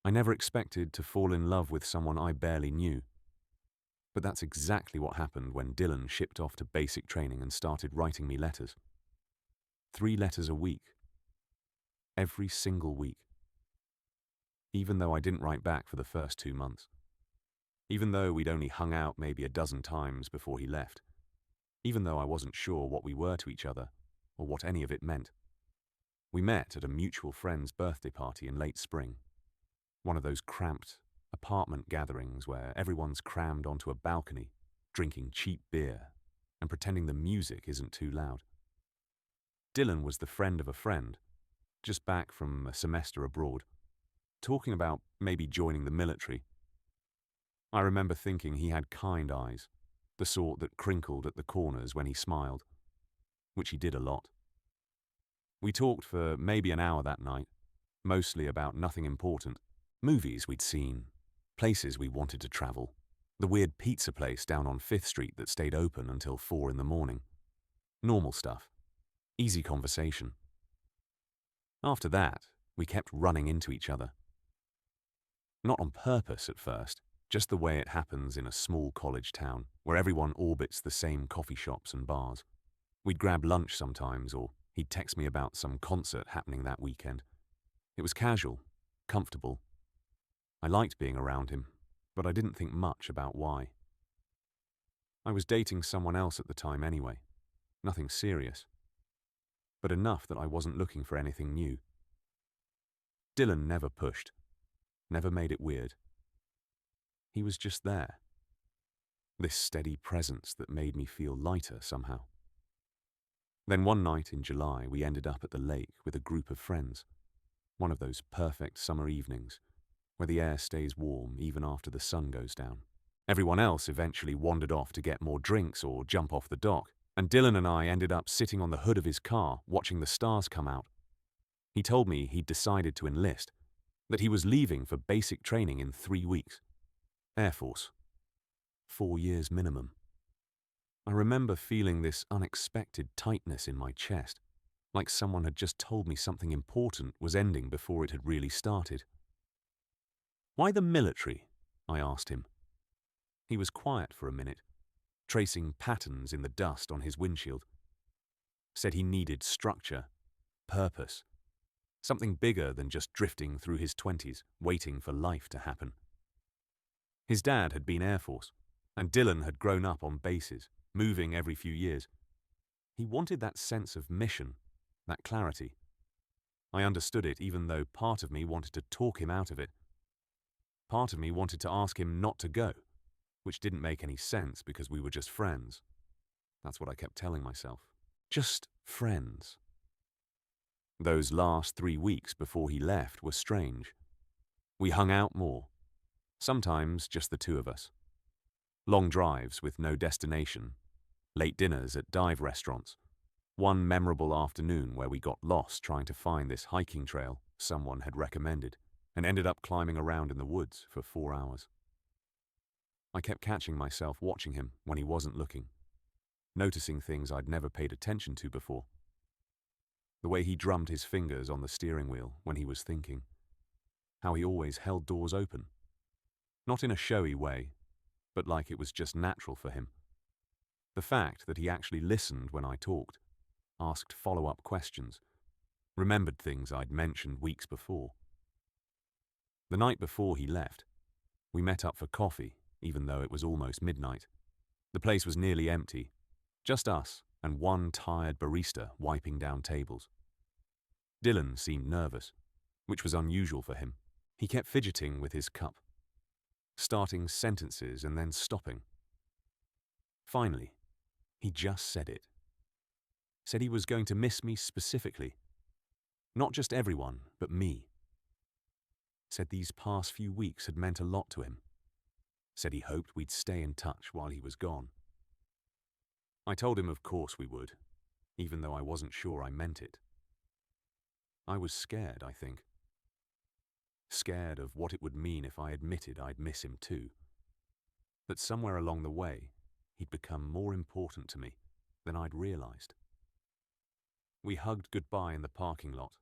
I never expected to fall in love with someone I barely knew. But that's exactly what happened when Dylan shipped off to basic training and started writing me letters. 3 letters a week. Every single week. Even though I didn't write back for the first 2 months. Even though we'd only hung out maybe a dozen times before he left. Even though I wasn't sure what we were to each other, or what any of it meant. We met at a mutual friend's birthday party in late spring. One of those cramped apartment gatherings where everyone's crammed onto a balcony, drinking cheap beer, and pretending the music isn't too loud. Dylan was the friend of a friend, just back from a semester abroad, talking about maybe joining the military. I remember thinking he had kind eyes, the sort that crinkled at the corners when he smiled, which he did a lot. We talked for maybe an hour that night, mostly about nothing important. Movies we'd seen, places we wanted to travel, the weird pizza place down on 5th Street that stayed open until 4 in the morning. Normal stuff. Easy conversation. After that, we kept running into each other. Not on purpose at first, just the way it happens in a small college town where everyone orbits the same coffee shops and bars. We'd grab lunch sometimes, or he'd text me about some concert happening that weekend. It was casual, comfortable. I liked being around him, but I didn't think much about why. I was dating someone else at the time anyway. Nothing serious. But enough that I wasn't looking for anything new. Dylan never pushed. Never made it weird. He was just there. This steady presence that made me feel lighter somehow. Then one night in July, we ended up at the lake with a group of friends. One of those perfect summer evenings, where the air stays warm even after the sun goes down. Everyone else eventually wandered off to get more drinks or jump off the dock, and Dylan and I ended up sitting on the hood of his car watching the stars come out. He told me he'd decided to enlist, that he was leaving for basic training in 3 weeks. Air Force. 4 years minimum. I remember feeling this unexpected tightness in my chest, like someone had just told me something important was ending before it had really started. "Why the military?" I asked him. He was quiet for a minute, tracing patterns in the dust on his windshield. Said he needed structure, purpose, something bigger than just drifting through his 20s, waiting for life to happen. His dad had been Air Force, and Dylan had grown up on bases, moving every few years. He wanted that sense of mission, that clarity. I understood it, even though part of me wanted to talk him out of it. Part of me wanted to ask him not to go, which didn't make any sense because we were just friends. That's what I kept telling myself. Just friends. Those last 3 weeks before he left were strange. We hung out more. Sometimes just the two of us. Long drives with no destination. Late dinners at dive restaurants. One memorable afternoon where we got lost trying to find this hiking trail someone had recommended and ended up climbing around in the woods for 4 hours. I kept catching myself watching him when he wasn't looking, noticing things I'd never paid attention to before. The way he drummed his fingers on the steering wheel when he was thinking. How he always held doors open. Not in a showy way, but like it was just natural for him. The fact that he actually listened when I talked, asked follow-up questions, remembered things I'd mentioned weeks before. The night before he left, we met up for coffee, even though it was almost midnight. The place was nearly empty, just us and one tired barista wiping down tables. Dylan seemed nervous, which was unusual for him. He kept fidgeting with his cup, starting sentences and then stopping. Finally, he just said it. Said he was going to miss me specifically. Not just everyone, but me. Said these past few weeks had meant a lot to him. Said he hoped we'd stay in touch while he was gone. I told him of course we would, even though I wasn't sure I meant it. I was scared, I think. Scared of what it would mean if I admitted I'd miss him too. That somewhere along the way, he'd become more important to me than I'd realized. We hugged goodbye in the parking lot,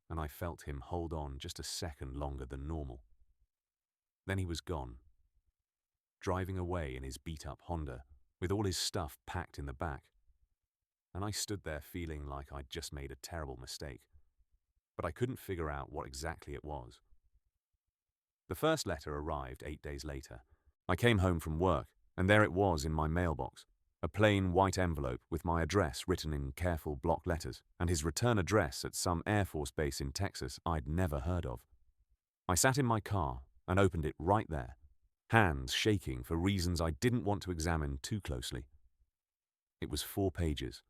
and I felt him hold on just a second longer than normal. Then he was gone, driving away in his beat-up Honda, with all his stuff packed in the back. And I stood there feeling like I'd just made a terrible mistake, but I couldn't figure out what exactly it was. The first letter arrived 8 days later. I came home from work, and there it was in my mailbox, a plain white envelope with my address written in careful block letters, and his return address at some Air Force base in Texas I'd never heard of. I sat in my car and opened it right there, hands shaking for reasons I didn't want to examine too closely. It was 4 pages,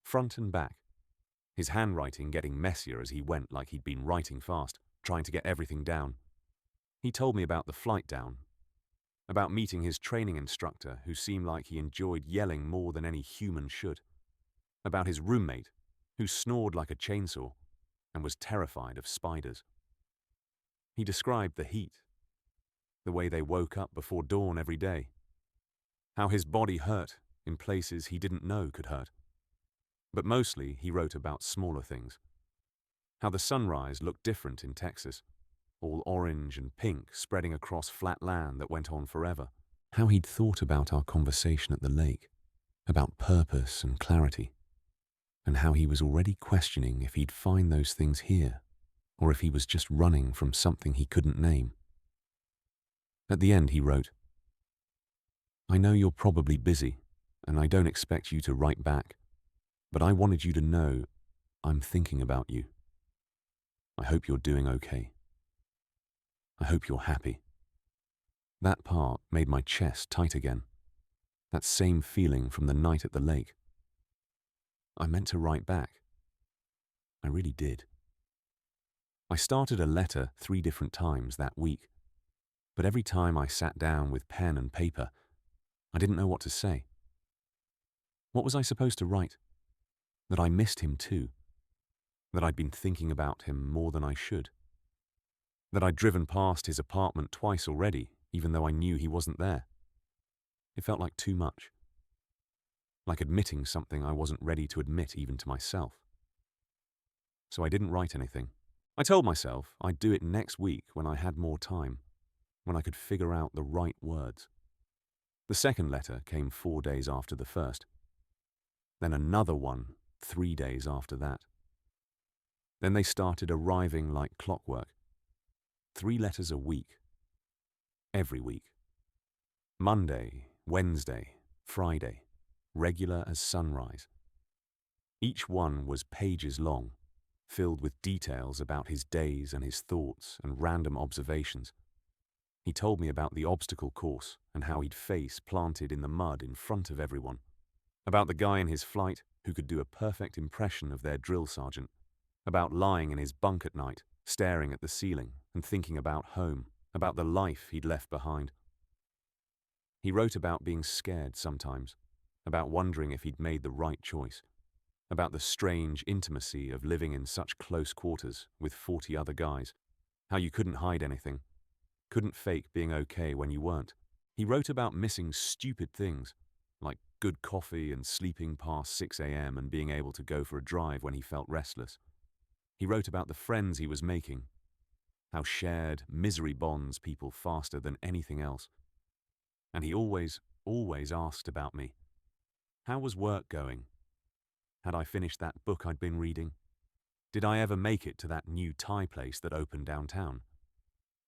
front and back, his handwriting getting messier as he went like he'd been writing fast, trying to get everything down. He told me about the flight down, about meeting his training instructor who seemed like he enjoyed yelling more than any human should, about his roommate who snored like a chainsaw and was terrified of spiders. He described the heat, the way they woke up before dawn every day, how his body hurt in places he didn't know could hurt. But mostly he wrote about smaller things, how the sunrise looked different in Texas, all orange and pink spreading across flat land that went on forever, how he'd thought about our conversation at the lake, about purpose and clarity, and how he was already questioning if he'd find those things here, or if he was just running from something he couldn't name. At the end he wrote, "I know you're probably busy, and I don't expect you to write back, but I wanted you to know I'm thinking about you. I hope you're doing okay. I hope you're happy." That part made my chest tight again, that same feeling from the night at the lake. I meant to write back. I really did. I started a letter 3 different times that week, but every time I sat down with pen and paper, I didn't know what to say. What was I supposed to write? That I missed him too. That I'd been thinking about him more than I should. That I'd driven past his apartment twice already, even though I knew he wasn't there. It felt like too much. Like admitting something I wasn't ready to admit even to myself. So I didn't write anything. I told myself I'd do it next week when I had more time, when I could figure out the right words. The second letter came 4 days after the first. Then another one 3 days after that. Then they started arriving like clockwork. 3 letters a week. Every week. Monday, Wednesday, Friday. Regular as sunrise. Each one was pages long, filled with details about his days and his thoughts and random observations. He told me about the obstacle course and how he'd face planted in the mud in front of everyone. About the guy in his flight who could do a perfect impression of their drill sergeant. About lying in his bunk at night, staring at the ceiling and thinking about home, about the life he'd left behind. He wrote about being scared sometimes, about wondering if he'd made the right choice, about the strange intimacy of living in such close quarters with 40 other guys, how you couldn't hide anything, couldn't fake being okay when you weren't. He wrote about missing stupid things, like good coffee and sleeping past 6 a.m. and being able to go for a drive when he felt restless. He wrote about the friends he was making, how shared misery bonds people faster than anything else. And he always asked about me. How was work going? Had I finished that book I'd been reading? Did I ever make it to that new Thai place that opened downtown?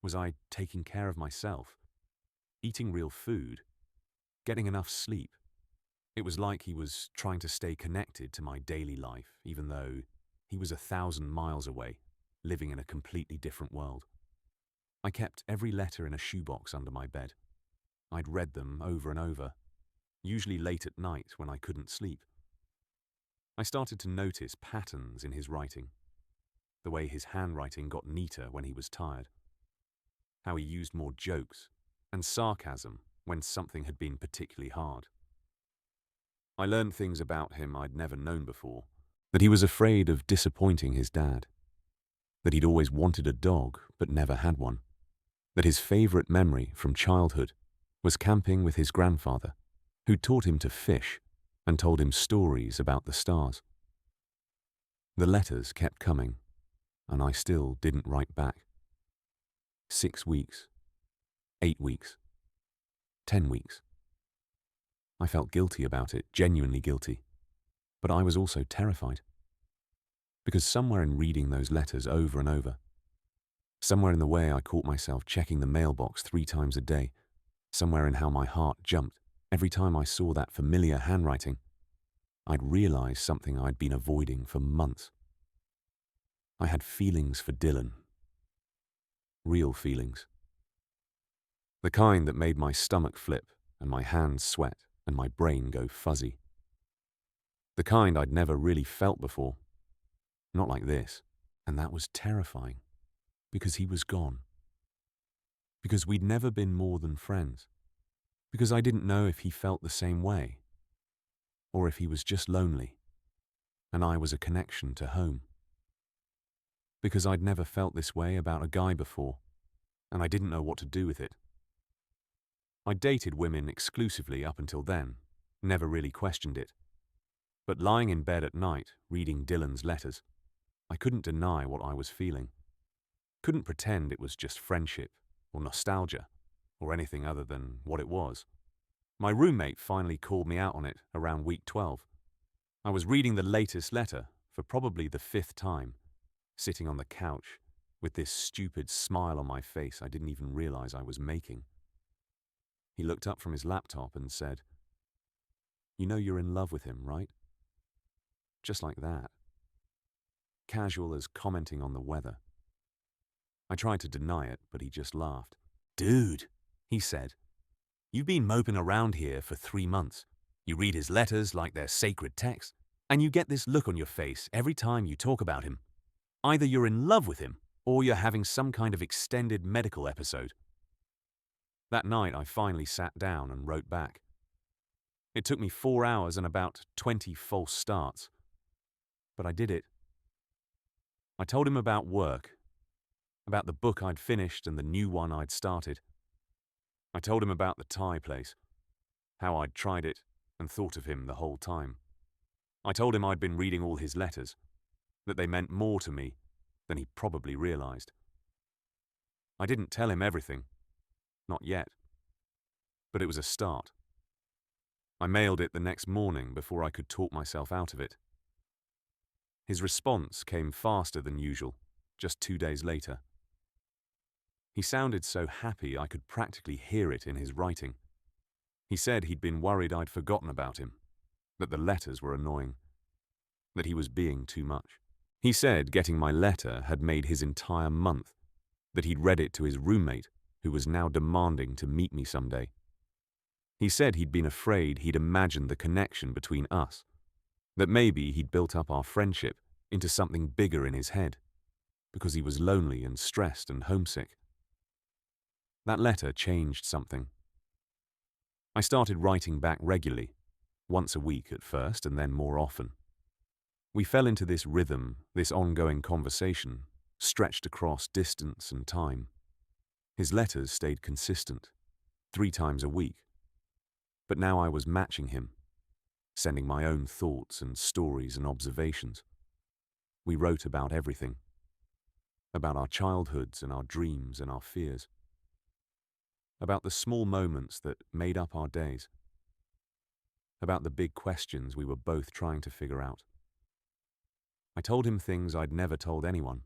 Was I taking care of myself? Eating real food? Getting enough sleep? It was like he was trying to stay connected to my daily life, even though he was 1,000 miles away, living in a completely different world. I kept every letter in a shoebox under my bed. I'd read them over and over, usually late at night when I couldn't sleep. I started to notice patterns in his writing, the way his handwriting got neater when he was tired, how he used more jokes and sarcasm when something had been particularly hard. I learned things about him I'd never known before, that he was afraid of disappointing his dad, that he'd always wanted a dog but never had one, that his favorite memory from childhood was camping with his grandfather, who taught him to fish and told him stories about the stars. The letters kept coming, and I still didn't write back. 6 weeks. 8 weeks. 10 weeks. I felt guilty about it, genuinely guilty. But I was also terrified. Because somewhere in reading those letters over and over, somewhere in the way I caught myself checking the mailbox 3 times a day, somewhere in how my heart jumped every time I saw that familiar handwriting, I'd realized something I'd been avoiding for months. I had feelings for Dylan. Real feelings. The kind that made my stomach flip and my hands sweat and my brain go fuzzy. The kind I'd never really felt before. Not like this. And that was terrifying. Because he was gone. Because we'd never been more than friends. Because I didn't know if he felt the same way. Or if he was just lonely. And I was a connection to home. Because I'd never felt this way about a guy before. And I didn't know what to do with it. I dated women exclusively up until then. Never really questioned it. But lying in bed at night, reading Dylan's letters, I couldn't deny what I was feeling. Couldn't pretend it was just friendship, or nostalgia, or anything other than what it was. My roommate finally called me out on it around week 12. I was reading the latest letter for probably the 5th time, sitting on the couch, with this stupid smile on my face I didn't even realize I was making. He looked up from his laptop and said, "You know you're in love with him, right?" Just like that. Casual as commenting on the weather. I tried to deny it, but he just laughed. "Dude," he said, "you've been moping around here for 3 months. You read his letters like they're sacred texts, and you get this look on your face every time you talk about him. Either you're in love with him, or you're having some kind of extended medical episode." That night I finally sat down and wrote back. It took me 4 hours and about 20 false starts. But I did it. I told him about work, about the book I'd finished and the new one I'd started. I told him about the Thai place, how I'd tried it and thought of him the whole time. I told him I'd been reading all his letters, that they meant more to me than he probably realized. I didn't tell him everything, not yet, but it was a start. I mailed it the next morning before I could talk myself out of it. His response came faster than usual, just 2 days later. He sounded so happy I could practically hear it in his writing. He said he'd been worried I'd forgotten about him, that the letters were annoying, that he was being too much. He said getting my letter had made his entire month, that he'd read it to his roommate, who was now demanding to meet me someday. He said he'd been afraid he'd imagined the connection between us, that maybe he'd built up our friendship into something bigger in his head, because he was lonely and stressed and homesick. That letter changed something. I started writing back regularly, once a week at first and then more often. We fell into this rhythm, this ongoing conversation, stretched across distance and time. His letters stayed consistent, 3 times a week. But now I was matching him, sending my own thoughts and stories and observations. We wrote about everything. About our childhoods and our dreams and our fears. About the small moments that made up our days. About the big questions we were both trying to figure out. I told him things I'd never told anyone.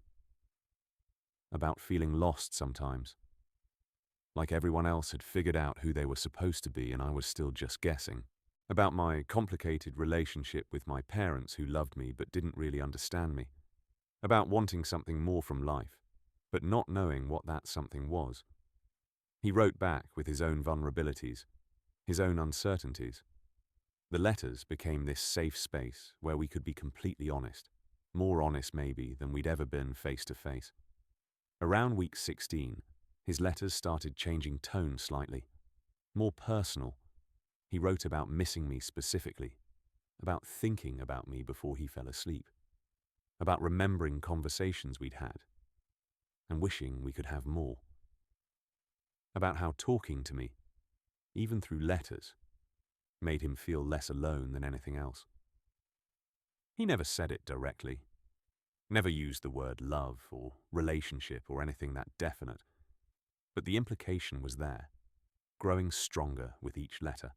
About feeling lost sometimes. Like everyone else had figured out who they were supposed to be and I was still just guessing. About my complicated relationship with my parents who loved me but didn't really understand me. About wanting something more from life, but not knowing what that something was. He wrote back with his own vulnerabilities, his own uncertainties. The letters became this safe space where we could be completely honest, more honest maybe than we'd ever been face to face. Around week 16, his letters started changing tone slightly, more personal. He wrote about missing me specifically, about thinking about me before he fell asleep, about remembering conversations we'd had, and wishing we could have more. About how talking to me, even through letters, made him feel less alone than anything else. He never said it directly, never used the word love or relationship or anything that definite, But the implication was there, growing stronger with each letter.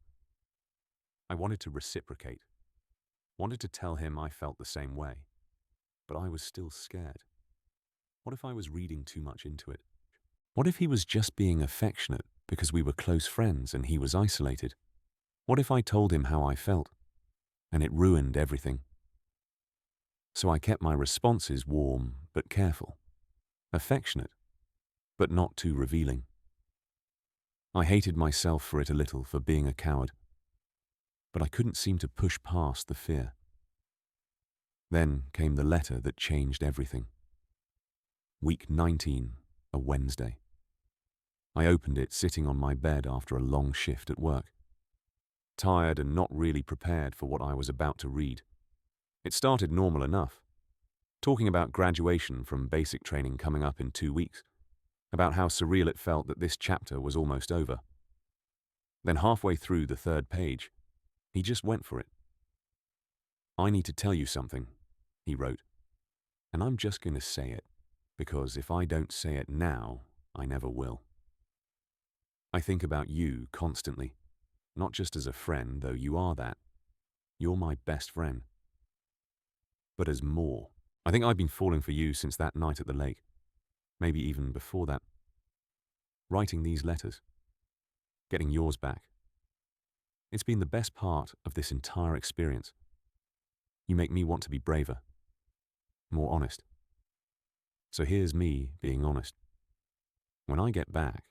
I wanted to reciprocate, wanted to tell him I felt the same way, but I was still scared. What if I was reading too much into it? What if he was just being affectionate because we were close friends and he was isolated? What if I told him how I felt, and it ruined everything? So I kept my responses warm but careful, affectionate, but not too revealing. I hated myself for it a little, for being a coward, but I couldn't seem to push past the fear. Then came the letter that changed everything. Week 19, a Wednesday. I opened it sitting on my bed after a long shift at work, tired and not really prepared for what I was about to read. It started normal enough, talking about graduation from basic training coming up in 2 weeks, about how surreal it felt that this chapter was almost over. Then halfway through the 3rd page, he just went for it. "I need to tell you something," he wrote, "and I'm just going to say it, because if I don't say it now, I never will. I think about you constantly, not just as a friend, though you are that. You're my best friend. But as more. I think I've been falling for you since that night at the lake, maybe even before that. Writing these letters, getting yours back. It's been the best part of this entire experience. You make me want to be braver, more honest. So here's me being honest. When I get back,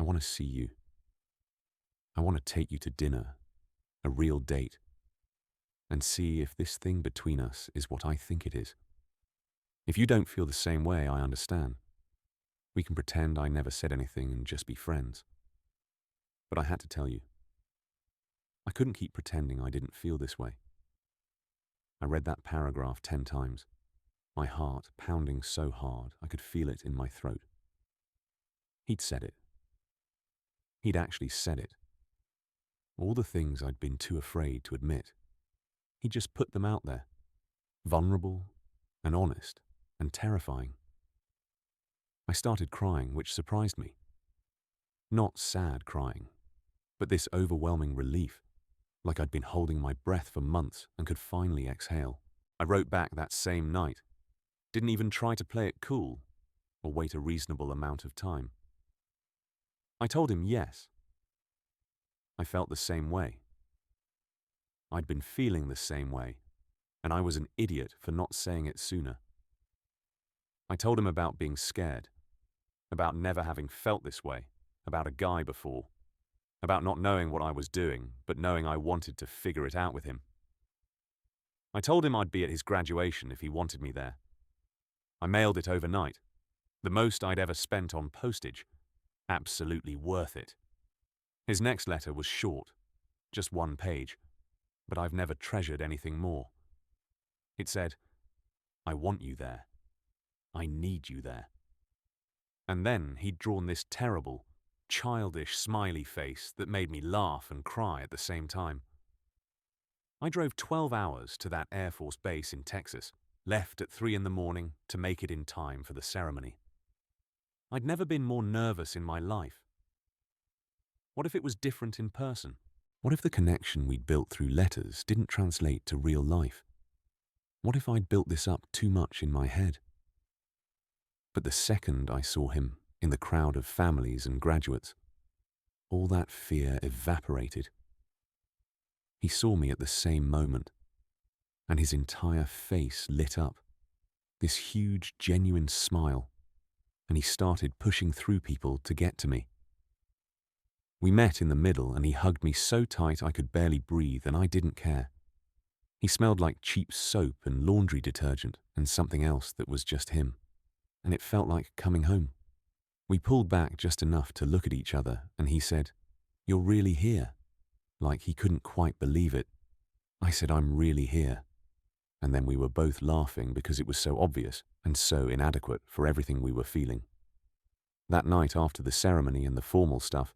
I want to see you. I want to take you to dinner, a real date, and see if this thing between us is what I think it is. If you don't feel the same way, I understand. We can pretend I never said anything and just be friends. But I had to tell you. I couldn't keep pretending I didn't feel this way. I read that paragraph 10 times, my heart pounding so hard I could feel it in my throat. He'd said it. He'd actually said it. All the things I'd been too afraid to admit. He just put them out there, vulnerable and honest and terrifying. I started crying, which surprised me. Not sad crying, but this overwhelming relief, like I'd been holding my breath for months and could finally exhale. I wrote back that same night, didn't even try to play it cool or wait a reasonable amount of time. I told him yes. I felt the same way. I'd been feeling the same way, and I was an idiot for not saying it sooner. I told him about being scared, about never having felt this way, about a guy before, about not knowing what I was doing, but knowing I wanted to figure it out with him. I told him I'd be at his graduation if he wanted me there. I mailed it overnight, the most I'd ever spent on postage. Absolutely worth it. His next letter was short, just 1 page, but I've never treasured anything more. It said, "I want you there. I need you there." And then he'd drawn this terrible, childish smiley face that made me laugh and cry at the same time. I drove 12 hours to that Air Force base in Texas, left at 3 in the morning to make it in time for the ceremony. I'd never been more nervous in my life. What if it was different in person? What if the connection we'd built through letters didn't translate to real life? What if I'd built this up too much in my head? But the second I saw him in the crowd of families and graduates, all that fear evaporated. He saw me at the same moment, and his entire face lit up, this huge, genuine smile, and he started pushing through people to get to me. We met in the middle, and he hugged me so tight I could barely breathe, and I didn't care. He smelled like cheap soap and laundry detergent and something else that was just him, and it felt like coming home. We pulled back just enough to look at each other, and he said, "You're really here," like he couldn't quite believe it. I said, "I'm really here." And then we were both laughing because it was so obvious and so inadequate for everything we were feeling. That night after the ceremony and the formal stuff,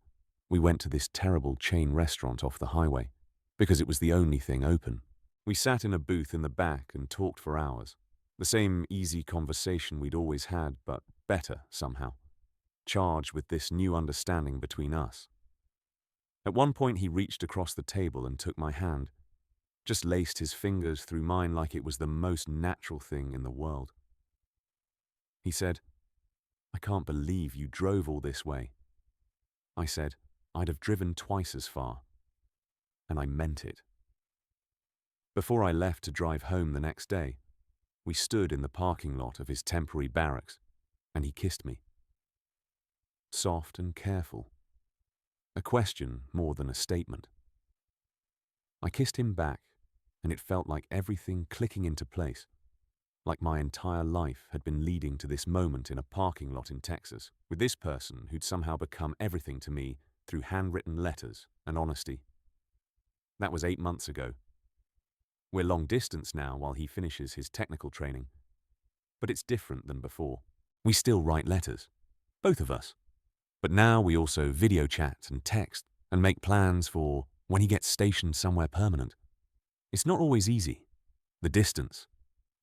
we went to this terrible chain restaurant off the highway because it was the only thing open. We sat in a booth in the back and talked for hours. The same easy conversation we'd always had, but better somehow. charged with this new understanding between us. At one point, he reached across the table and took my hand, just laced his fingers through mine like it was the most natural thing in the world. He said, "I can't believe you drove all this way." I said, "I'd have driven twice as far." And I meant it. Before I left to drive home the next day, we stood in the parking lot of his temporary barracks, and he kissed me. Soft and careful. A question more than a statement. I kissed him back, and it felt like everything clicking into place, like my entire life had been leading to this moment in a parking lot in Texas, with this person who'd somehow become everything to me through handwritten letters and honesty. That was 8 months ago. We're long distance now while he finishes his technical training, but it's different than before. We still write letters, both of us. But now we also video chat and text and make plans for when he gets stationed somewhere permanent. It's not always easy, the distance,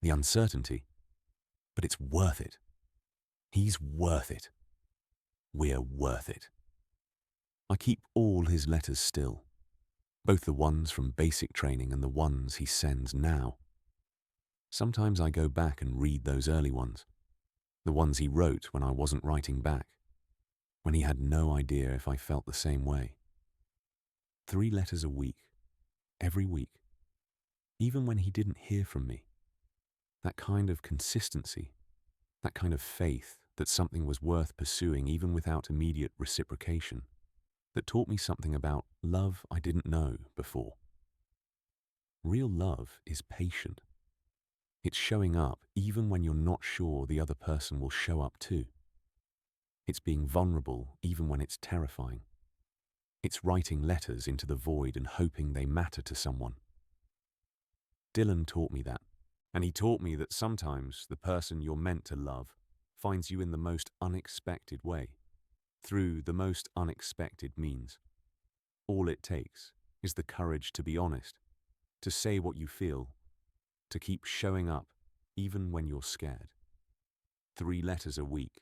the uncertainty, but it's worth it. He's worth it. We're worth it. I keep all his letters still, both the ones from basic training and the ones he sends now. Sometimes I go back and read those early ones, the ones he wrote when I wasn't writing back, when he had no idea if I felt the same way. 3 letters a week, every week, even when he didn't hear from me. That kind of consistency, that kind of faith that something was worth pursuing even without immediate reciprocation, that taught me something about love I didn't know before. Real love is patient. It's showing up even when you're not sure the other person will show up too. It's being vulnerable even when it's terrifying. It's writing letters into the void and hoping they matter to someone. Dylan taught me that, and he taught me that sometimes the person you're meant to love finds you in the most unexpected way, through the most unexpected means. All it takes is the courage to be honest, to say what you feel, to keep showing up even when you're scared. 3 letters a week.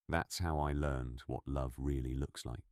That's how I learned what love really looks like.